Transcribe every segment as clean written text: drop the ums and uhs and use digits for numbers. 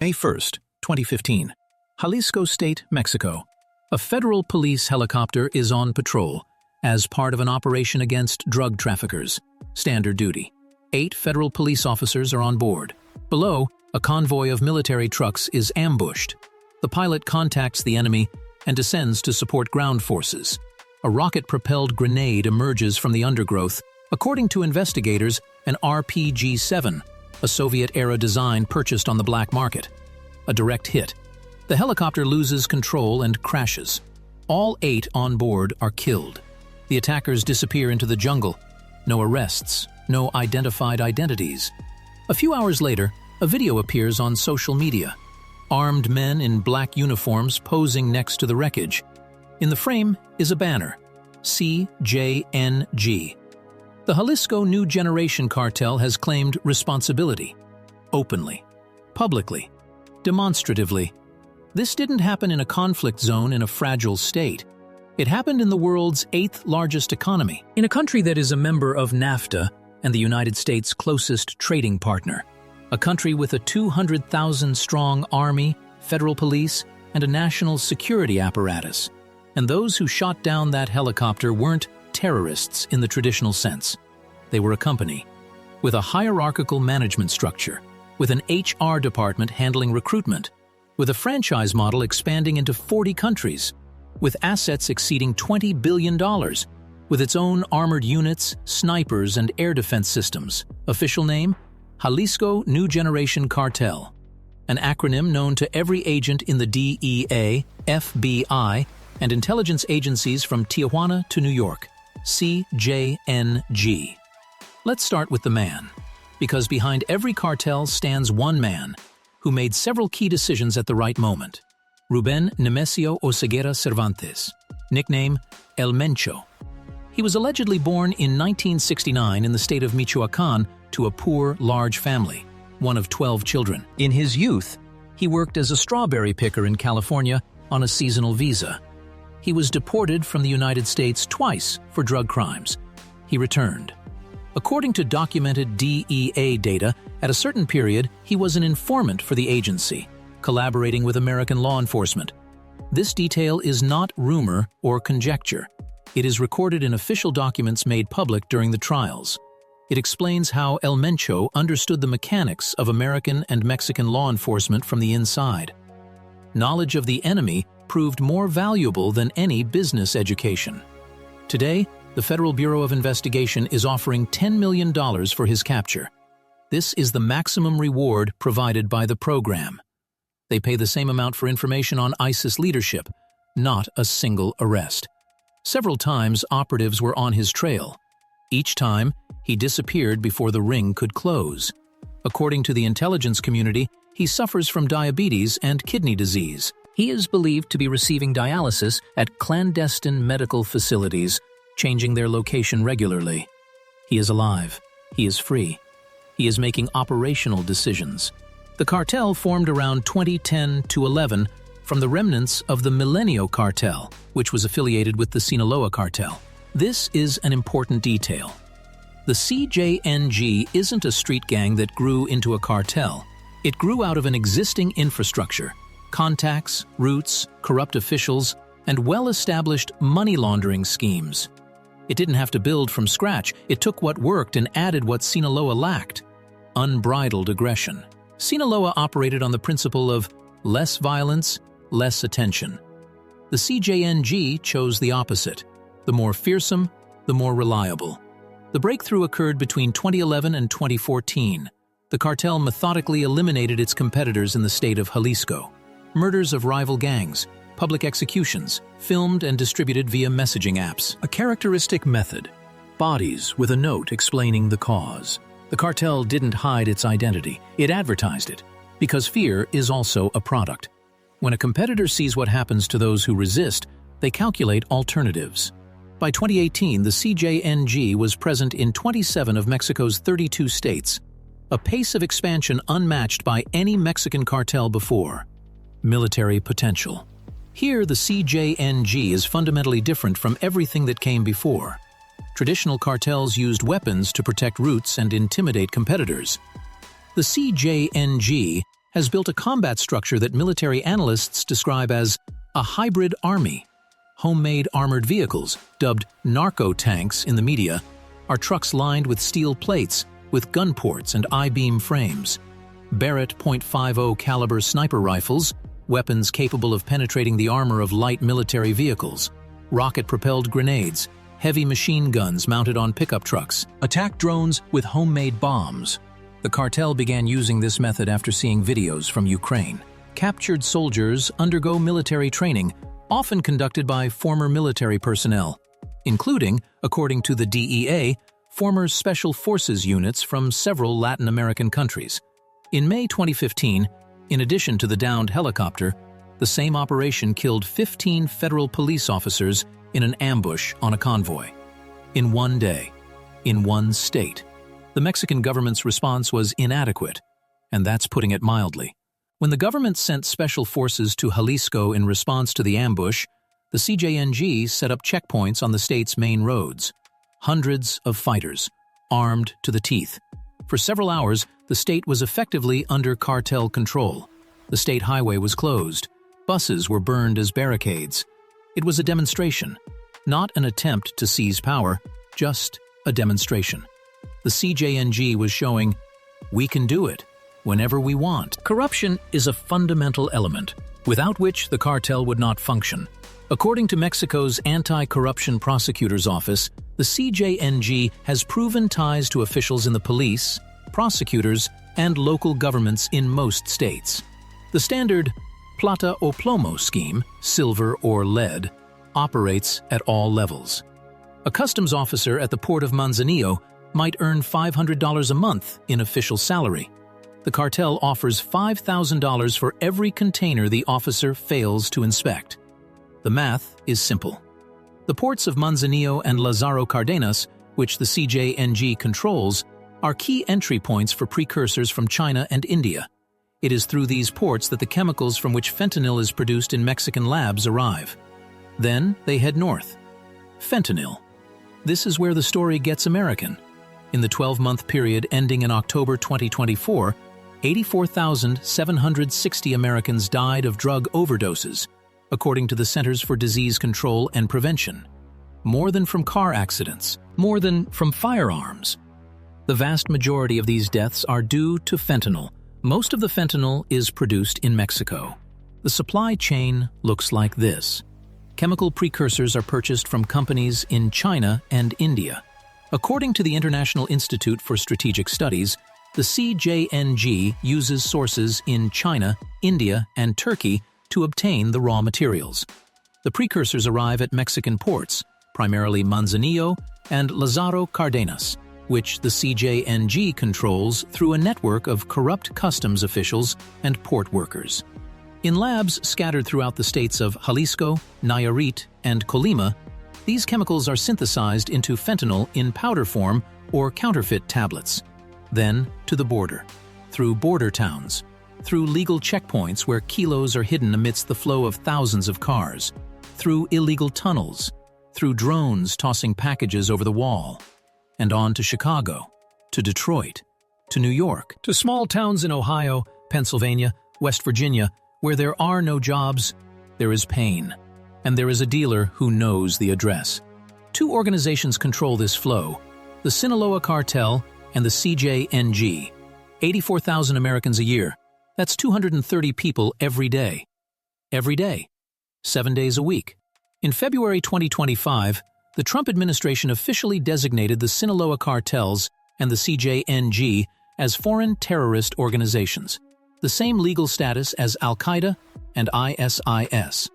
May 1, 2015. Jalisco State, Mexico. A federal police helicopter is on patrol as part of an operation against drug traffickers. Standard duty. 8 federal police officers are on board. Below, a convoy of military trucks is ambushed. The pilot contacts the enemy and descends to support ground forces. A rocket-propelled grenade emerges from the undergrowth. According to investigators, an RPG-7, a Soviet-era design purchased on the black market. A direct hit. The helicopter loses control and crashes. All 8 on board are killed. The attackers disappear into the jungle. No arrests, no identified identities. A few hours later, a video appears on social media. Armed men in black uniforms posing next to the wreckage. In the frame is a banner, CJNG. The Jalisco New Generation Cartel has claimed responsibility. Openly, publicly, demonstratively. This didn't happen in a conflict zone in a fragile state. It happened in the world's 8th largest economy, in a country that is a member of NAFTA and the United States' closest trading partner. A country with a 200,000-strong army, federal police, and a national security apparatus. And those who shot down that helicopter weren't terrorists in the traditional sense. They were a company with a hierarchical management structure, with an HR department handling recruitment, with a franchise model expanding into 40 countries, with assets exceeding $20 billion, with its own armored units, snipers, and air defense systems. Official name? Jalisco New Generation Cartel, an acronym known to every agent in the DEA, FBI, and intelligence agencies from Tijuana to New York, CJNG. Let's start with the man, because behind every cartel stands one man who made several key decisions at the right moment. Nemesio Oseguera Cervantes, nickname El Mencho. He was allegedly born in 1969 in the state of Michoacán to a poor, large family, one of 12 children. In his youth, he worked as a strawberry picker in California on a seasonal visa. He was deported from the United States twice for drug crimes. He returned. According to documented DEA data, at a certain period, he was an informant for the agency, collaborating with American law enforcement. This detail is not rumor or conjecture. It is recorded in official documents made public during the trials. It explains how El Mencho understood the mechanics of American and Mexican law enforcement from the inside. Knowledge of the enemy proved more valuable than any business education. Today, the Federal Bureau of Investigation is offering $10 million for his capture. This is the maximum reward provided by the program. They pay the same amount for information on ISIS leadership, not a single arrest. Several times, operatives were on his trail. Each time, he disappeared before the ring could close. According to the intelligence community, he suffers from diabetes and kidney disease. He is believed to be receiving dialysis at clandestine medical facilities, changing their location regularly. He is alive. He is free. He is making operational decisions. The cartel formed around 2010 to 11 from the remnants of the Mencho cartel, which was affiliated with the Sinaloa cartel. This is an important detail. The CJNG isn't a street gang that grew into a cartel. It grew out of an existing infrastructure, contacts, routes, corrupt officials, and well-established money laundering schemes. It didn't have to build from scratch. It took what worked and added what Sinaloa lacked: unbridled aggression. Sinaloa operated on the principle of less violence, less attention. The CJNG chose the opposite. The more fearsome, the more reliable. The breakthrough occurred between 2011 and 2014. The cartel methodically eliminated its competitors in the state of Jalisco. Murders of rival gangs, public executions, filmed and distributed via messaging apps. A characteristic method: bodies with a note explaining the cause. The cartel didn't hide its identity, it advertised it, because fear is also a product. When a competitor sees what happens to those who resist, they calculate alternatives. By 2018, the CJNG was present in 27 of Mexico's 32 states, a pace of expansion unmatched by any Mexican cartel before. Military potential. Here, the CJNG is fundamentally different from everything that came before. Traditional cartels used weapons to protect routes and intimidate competitors. The CJNG has built a combat structure that military analysts describe as a hybrid army. Homemade armored vehicles, dubbed narco tanks in the media, are trucks lined with steel plates with gun ports and I-beam frames. Barrett .50 caliber sniper rifles, weapons capable of penetrating the armor of light military vehicles. Rocket-propelled grenades, heavy machine guns mounted on pickup trucks. Attack drones with homemade bombs. The cartel began using this method after seeing videos from Ukraine. Captured soldiers undergo military training, often conducted by former military personnel, including, according to the DEA, former Special Forces units from several Latin American countries. In May 2015, in addition to the downed helicopter, the same operation killed 15 federal police officers in an ambush on a convoy. In one day, in one state. The Mexican government's response was inadequate, and that's putting it mildly. When the government sent special forces to Jalisco in response to the ambush, the CJNG set up checkpoints on the state's main roads. Hundreds of fighters, armed to the teeth. For several hours, the state was effectively under cartel control. The state highway was closed. Buses were burned as barricades. It was a demonstration, not an attempt to seize power, just a demonstration. The CJNG was showing, we can do it whenever we want. Corruption is a fundamental element, without which the cartel would not function. According to Mexico's Anti-Corruption Prosecutor's Office, the CJNG has proven ties to officials in the police, prosecutors, and local governments in most states. The standard plata o plomo scheme, silver or lead, operates at all levels. A customs officer at the port of Manzanillo might earn $500 a month in official salary. The cartel offers $5,000 for every container the officer fails to inspect. The math is simple. The ports of Manzanillo and Lázaro Cárdenas, which the CJNG controls, are key entry points for precursors from China and India. It is through these ports that the chemicals from which fentanyl is produced in Mexican labs arrive. Then they head north. Fentanyl. This is where the story gets American. In the 12-month period ending in October 2024, 84,760 Americans died of drug overdoses, according to the Centers for Disease Control and Prevention. More than from car accidents, more than from firearms. The vast majority of these deaths are due to fentanyl. Most of the fentanyl is produced in Mexico. The supply chain looks like this. Chemical precursors are purchased from companies in China and India. According to the International Institute for Strategic Studies, the CJNG uses sources in China, India, and Turkey to obtain the raw materials. The precursors arrive at Mexican ports, primarily Manzanillo and Lázaro Cárdenas, which the CJNG controls through a network of corrupt customs officials and port workers. In labs scattered throughout the states of Jalisco, Nayarit, and Colima, these chemicals are synthesized into fentanyl in powder form or counterfeit tablets. Then to the border, through border towns, through legal checkpoints where kilos are hidden amidst the flow of thousands of cars, through illegal tunnels, through drones tossing packages over the wall, and on to Chicago, to Detroit, to New York, to small towns in Ohio, Pennsylvania, West Virginia, where there are no jobs, there is pain, and there is a dealer who knows the address. Two organizations control this flow, the Sinaloa Cartel and the CJNG. 84,000 Americans a year. That's 230 people every day. Every day. 7 days a week. In February 2025, the Trump administration officially designated the Sinaloa cartels and the CJNG as foreign terrorist organizations, the same legal status as Al-Qaeda and ISIS.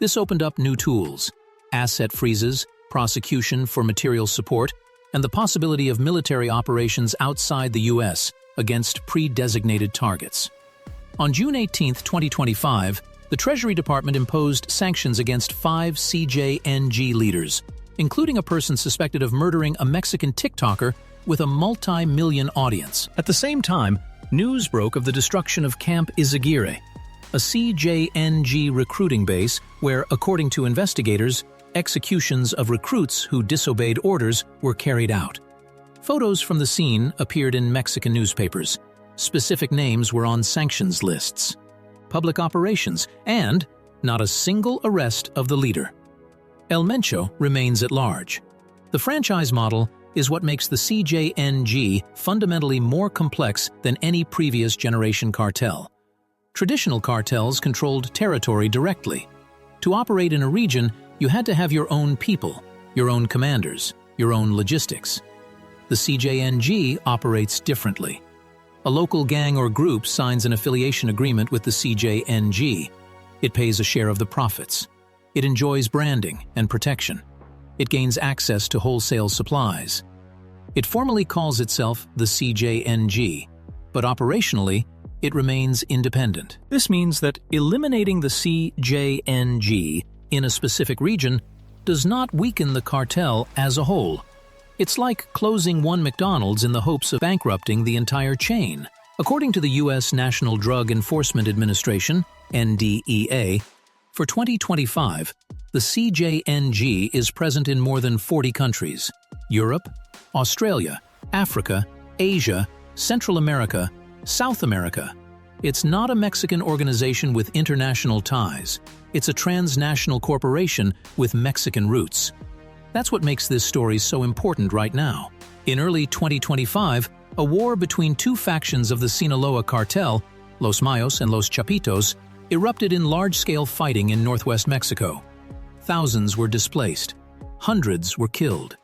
This opened up new tools, asset freezes, prosecution for material support, and the possibility of military operations outside the U.S. against pre-designated targets. On June 18, 2025, the Treasury Department imposed sanctions against 5 CJNG leaders, including a person suspected of murdering a Mexican TikToker with a multi-million audience. At the same time, news broke of the destruction of Camp Izaguirre, a CJNG recruiting base where, according to investigators, executions of recruits who disobeyed orders were carried out. Photos from the scene appeared in Mexican newspapers. specific names were on sanctions lists, public operations, and not a single arrest of the leader. El Mencho remains at large. The franchise model is what makes the CJNG fundamentally more complex than any previous generation cartel. Traditional cartels controlled territory directly. To operate in a region, you had to have your own people, your own commanders, your own logistics. The CJNG operates differently. A local gang or group signs an affiliation agreement with the CJNG. It pays a share of the profits. It enjoys branding and protection. It gains access to wholesale supplies. It formally calls itself the CJNG, but operationally, it remains independent. This means that eliminating the CJNG in a specific region does not weaken the cartel as a whole. It's like closing one McDonald's in the hopes of bankrupting the entire chain. According to the U.S. National Drug Enforcement Administration, NDEA, for 2025, the CJNG is present in more than 40 countries: Europe, Australia, Africa, Asia, Central America, South America. It's not a Mexican organization with international ties. It's a transnational corporation with Mexican roots. That's what makes this story so important right now. In early 2025, a war between two factions of the Sinaloa cartel, Los Mayos and Los Chapitos, erupted in large-scale fighting in northwest Mexico. Thousands were displaced. Hundreds were killed.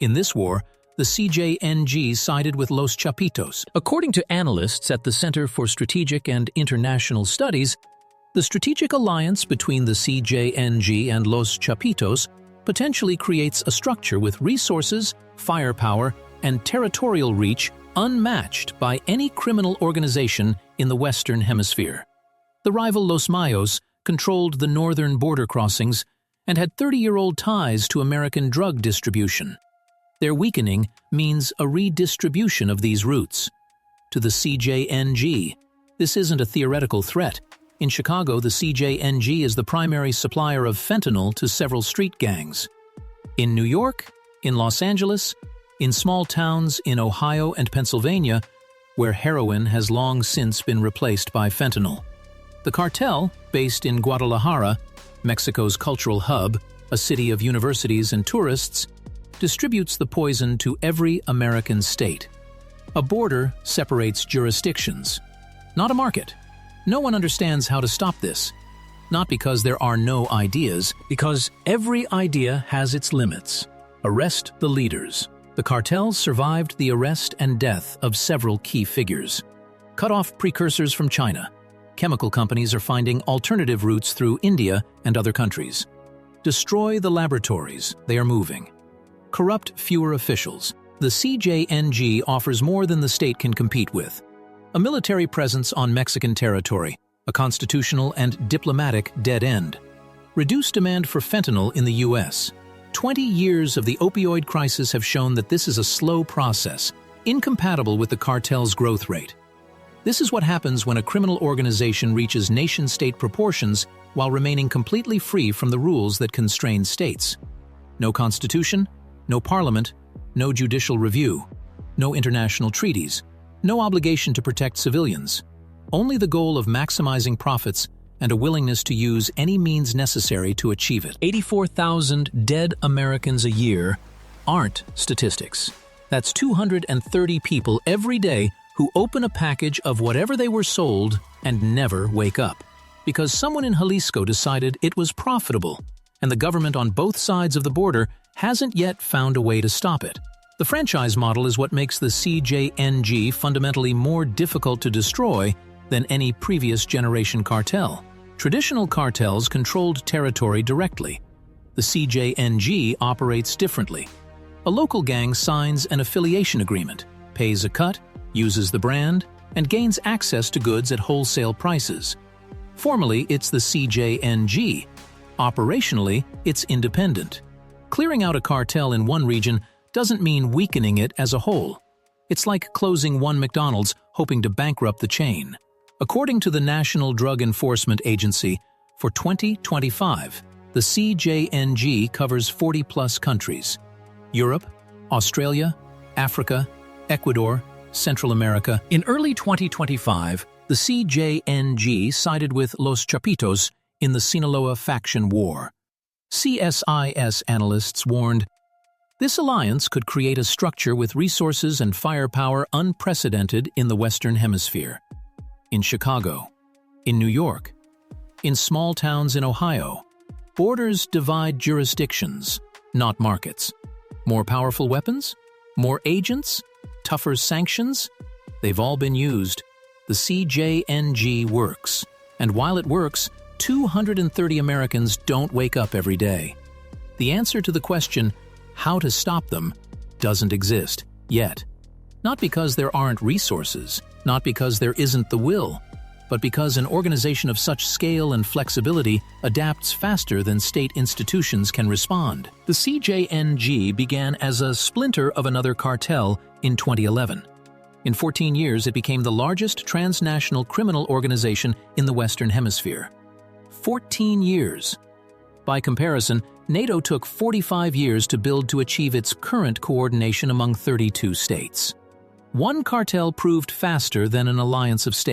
In this war, the CJNG sided with Los Chapitos. According to analysts at the Center for Strategic and International Studies, the strategic alliance between the CJNG and Los Chapitos potentially creates a structure with resources, firepower, and territorial reach unmatched by any criminal organization in the Western Hemisphere. The rival Los Mayos controlled the northern border crossings and had 30-year-old ties to American drug distribution. Their weakening means a redistribution of these routes. To the CJNG, this isn't a theoretical threat. In Chicago, the CJNG is the primary supplier of fentanyl to several street gangs. In New York, in Los Angeles, in small towns in Ohio and Pennsylvania, where heroin has long since been replaced by fentanyl. The cartel, based in Guadalajara, Mexico's cultural hub, a city of universities and tourists, distributes the poison to every American state. A border separates jurisdictions, not a market. No one understands how to stop this. Not because there are no ideas, because every idea has its limits. Arrest the leaders. The cartels survived the arrest and death of several key figures. Cut off precursors from China. Chemical companies are finding alternative routes through India and other countries. Destroy the laboratories. They are moving. Corrupt fewer officials. The CJNG offers more than the state can compete with. A military presence on Mexican territory, a constitutional and diplomatic dead end. Reduced demand for fentanyl in the U.S. 20 years of the opioid crisis have shown that this is a slow process, incompatible with the cartel's growth rate. This is what happens when a criminal organization reaches nation-state proportions while remaining completely free from the rules that constrain states. No constitution, no parliament, no judicial review, no international treaties, no obligation to protect civilians, only the goal of maximizing profits and a willingness to use any means necessary to achieve it. 84,000 dead Americans a year aren't statistics. That's 230 people every day who open a package of whatever they were sold and never wake up, because someone in Jalisco decided it was profitable, and the government on both sides of the border hasn't yet found a way to stop it. The franchise model is what makes the CJNG fundamentally more difficult to destroy than any previous generation cartel. Traditional cartels controlled territory directly. The CJNG operates differently. A local gang signs an affiliation agreement, pays a cut, uses the brand, and gains access to goods at wholesale prices. Formally, it's the CJNG. Operationally, it's independent. Clearing out a cartel in one region doesn't mean weakening it as a whole. It's like closing one McDonald's hoping to bankrupt the chain. According to the National Drug Enforcement Agency, for 2025, the CJNG covers 40-plus countries: Europe, Australia, Africa, Ecuador, Central America. In early 2025, the CJNG sided with Los Chapitos in the Sinaloa faction war. CSIS analysts warned, this alliance could create a structure with resources and firepower unprecedented in the Western Hemisphere. In Chicago, in New York, in small towns in Ohio, borders divide jurisdictions, not markets. More powerful weapons? More agents? Tougher sanctions? They've all been used. The CJNG works. And while it works, 230 Americans don't wake up every day. The answer to the question, how to stop them, doesn't exist yet. Not because there aren't resources, not because there isn't the will, but because an organization of such scale and flexibility adapts faster than state institutions can respond. The CJNG began as a splinter of another cartel in 2011. In 14 years, it became the largest transnational criminal organization in the Western Hemisphere. 14 years. By comparison, NATO took 45 years to build to achieve its current coordination among 32 states. One cartel proved faster than an alliance of states.